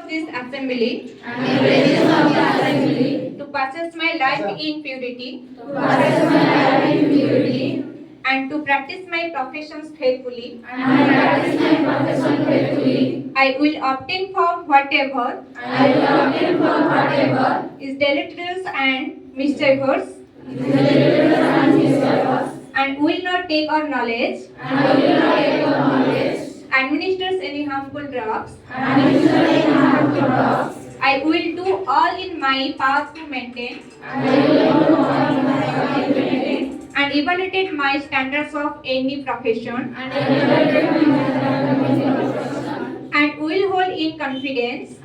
This assembly to possess my life in purity and to practice my professions faithfully. I will obtain from whatever is deleterious and mischievous and will not take our knowledge, administers any harmful drugs. I will do all in my power to maintain and evaluate my standards of any profession and will hold in confidence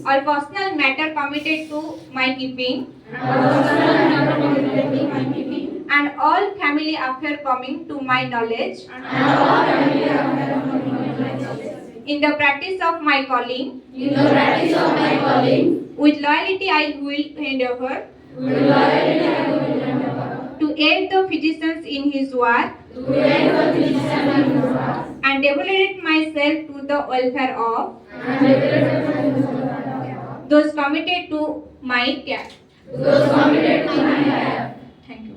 all personal matter committed to my keeping and all family affairs coming to my knowledge. In the practice of my calling, with loyalty I will endeavor to aid the physicians in his work and devote myself to the welfare of those committed to my care. Thank you.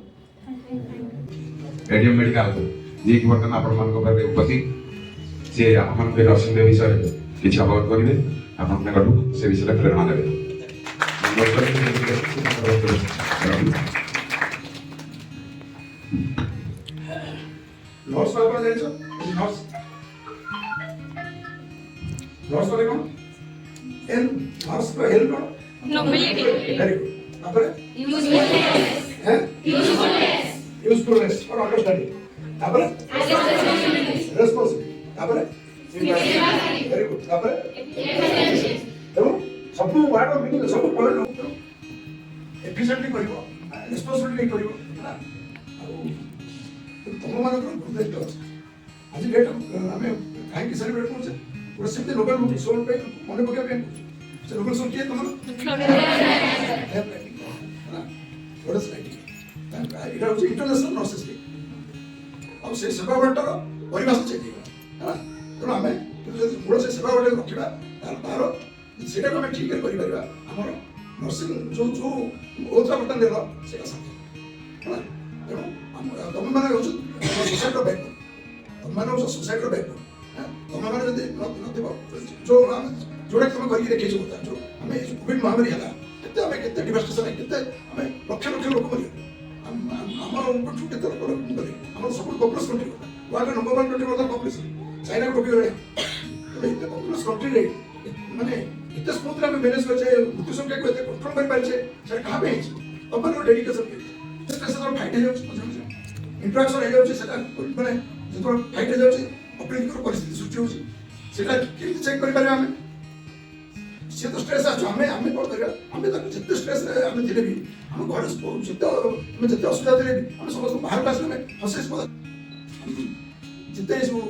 Radio medical जी की वर्तमान आपण मान को उपस्थित से आपण के नर्सिंग विषय किछ अवगत करिवे आपण के गडु से विषय प्रेरणा देबे नर्स बाबा जाइछो नर्स नर्स करे कोन एन नर्स को हेल्प करो नोबिलिटी वेरी गुड तापर यूजफुलनेस और अंडरस्टैंडिंग तापर रेस्पॉन्सिबिलिटी तापर वेरी गुड तापर देखो सब वार्ड मीटिंग सब पढ़े एफिशिएंटली करिवो रेस्पॉन्सिबिलिटी करिवो ना तुम मान को गुड अछि आज डेट हमें काहे की सेलिब्रेट करछे पूरा सिर्फ नोबेल सोल पे मने पके पे से नोबेल सोल किए तुम फ्लोरेंस नाइटिंगेल এটা হচ্ছে ইন্টারন্যাশনাল নার্সেস ডে ଆଉ ସେ ସେବା ବାଟର ପରିବେଶ ଚେଞ୍ଜ ହେଇଗଲା ହେଲା ତେଣୁ ଆମେ ଯଦି ମୂଳ ସେ ସେବା ବାଟକୁ ରଖିବା ତାହେଲେ ତାର ସେଇଟାକୁ ଆମେ ଠିକ୍ କରିପାରିବା ଆମର ନର୍ସିଂ ଯୋଉ ଓତ୍ରା ବର୍ତ୍ତମାନ ଦେଲ ସେଇଟା ସାଥି ହେଲା ତେଣୁ ତମେମାନେ ହେଉଛ ସୋସାଇଟିର ବ୍ୟାକ୍ ତମେମାନେ ହେଉଛ ସୋସାଇଟିର ବ୍ୟାକ୍ ତମେମାନେ ଯଦି ନଥିବ ଯୋଉ ଆମେ ଯୋଉଟା ତମେ କରିକି ଦେଖେଇଛ ଯୋଉ ଆମେ କୋଭିଡ ମହାମାରୀ ହେଲା କେତେ ଡିଭାଷ୍ଟେସନ କେତେ ଆମେ ଲକ୍ଷ ଲକ୍ଷ ଲୋକ ମରିଗଲେ ଆମର କେତେ ଲୋକ ମରିଗଲେ ଆମର ସବୁ ପପୁଲସ୍ କଣ୍ଟ୍ରି ୱାର୍ଲ୍ଡ ନମ୍ବର 1 କଣ୍ଟ୍ରି ବର୍ତ୍ତମାନ ପପୁଲେସନ୍ ଚାଇନା ଟୋକିଓରେ ଏତେ ପପୁଲସ୍ କଣ୍ଟ୍ରିରେ ମାନେ ଏତେ ସ୍ମୁଥଲି ଆମେ ମ୍ୟାନେଜ୍ କରିଛେ ମୃତ୍ୟୁ ସଂଖ୍ୟାକୁ ଏତେ କଣ୍ଟ୍ରୋଲ କରିପାରିଛେ ସେଟା କାହା ପାଇଁ ହେଇଛି ତମମାନଙ୍କର ଡେଡିକେସନ୍ ସେଟା ସେତେବେଳେ ଫାଇଟ୍ ହେଇଯାଉଛି ଇଣ୍ଟରାକ୍ସନ୍ ହେଇଯାଉଛି ସେଟା ମାନେ ଯେତେବେଳେ ଫାଇଟ୍ ହେଇଯାଉଛି ଅପ୍ରୀତିକର ପରିସ୍ଥିତି ସୃଷ୍ଟି ହେଉଛି ସେଟା କେମିତି ଚେକ୍ କରିପାରିବା ଆମେ ସେ ତ ଷ୍ଟ୍ରେସ୍ ଆସୁଛୁ ଆମେ କ'ଣ କରିବା ଆମେ ତାକୁ ଯେତେ ଷ୍ଟ୍ରେସ୍ରେ ଆମେ ଥିଲେ ବି ଆମ ଘରେ ଯେତେ ଅସୁବିଧା ଥିଲେ ବି ଆମେ ସମସ୍ତଙ୍କୁ ବାହାରକୁ ଆସିଲେ ଆମେ ହସେଇ ଯେତେ ସବୁ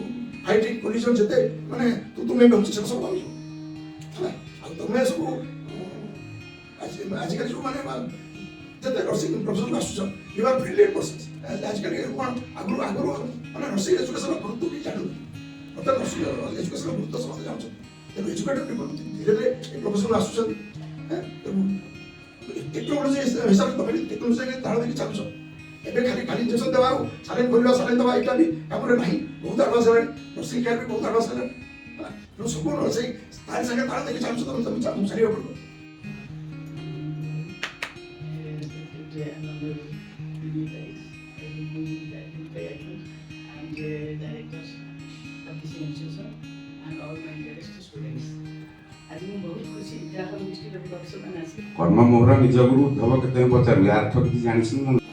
ଫାଇଟିଂ ପୋଲିସନ୍ ଯେତେ ମାନେ ତୁମେ ହେଉଛି ସେଟା ସବୁ ଭାବୁଛୁ ହେଲା ଆଉ ତମେ ସବୁ ଆଜିକାଲି ଯେଉଁମାନେ ଯେତେ ନର୍ସିଂ ପ୍ରଫେସନ୍ ଆସୁଛ ୟୁ ଆର୍ ବ୍ରିଲିଏଣ୍ଟ ପର୍ସନ୍ସ ଆଜିକାଲି କ'ଣ ଆଗରୁ ମାନେ ନର୍ସିଂ ଏଜୁକେସନ୍ର ଗୁରୁତ୍ୱ ବି ଜାଣୁନି ବର୍ତ୍ତମାନ ନର୍ସିଂ ଏଜୁକେସନ୍ର ଗୁରୁତ୍ୱ ସମସ୍ତେ ଜାଣୁଛନ୍ତି ତେଣୁ ଏଜୁକେଟେଡ୍ ପିପଲ୍ ଧୀରେ ଧୀରେ ଏ ପ୍ରଫେସନ୍ରୁ ଆସୁଛନ୍ତି ଟେକ୍ନୋଲୋଜି ହିସାବରେ ତମେ ବି ଟେକ୍ନୋଲୋଜି ତାଳ ଦେଇକି ଚାଲୁଛ ଏବେ ଖାଲି ଇଞ୍ଜେକ୍ସନ୍ ଦେବା ଆଉ ସାଲାଇନ୍ ଖୋଲିବା ସାଲାଇନ୍ ଦେବା ଏଇଟା ବି କାମରେ ନାହିଁ ବହୁତ ଆଡଭାନ୍ସ ହେଲାଣି ନର୍ସିଂ କେୟାର ବି ବହୁତ ଆଡଭାନ୍ସ ହେଲାଣି ତେଣୁ ସମ୍ପୂର୍ଣ୍ଣ ସେଇ ତାରି ସାଙ୍ଗେ ତାଳ ଦେଇକି ଚାଲୁଛ ତମେ ତମେ ଚାଲିବାକୁ ପଡ଼ିବ। କର୍ମ ମୋହର ନିଜ ଗୁରୁ ଉଦ୍ଧବ କେତେ ପଚାରିଲେ ଆର୍ଥ କିଛି ଜାଣିଛନ୍ତି ନା?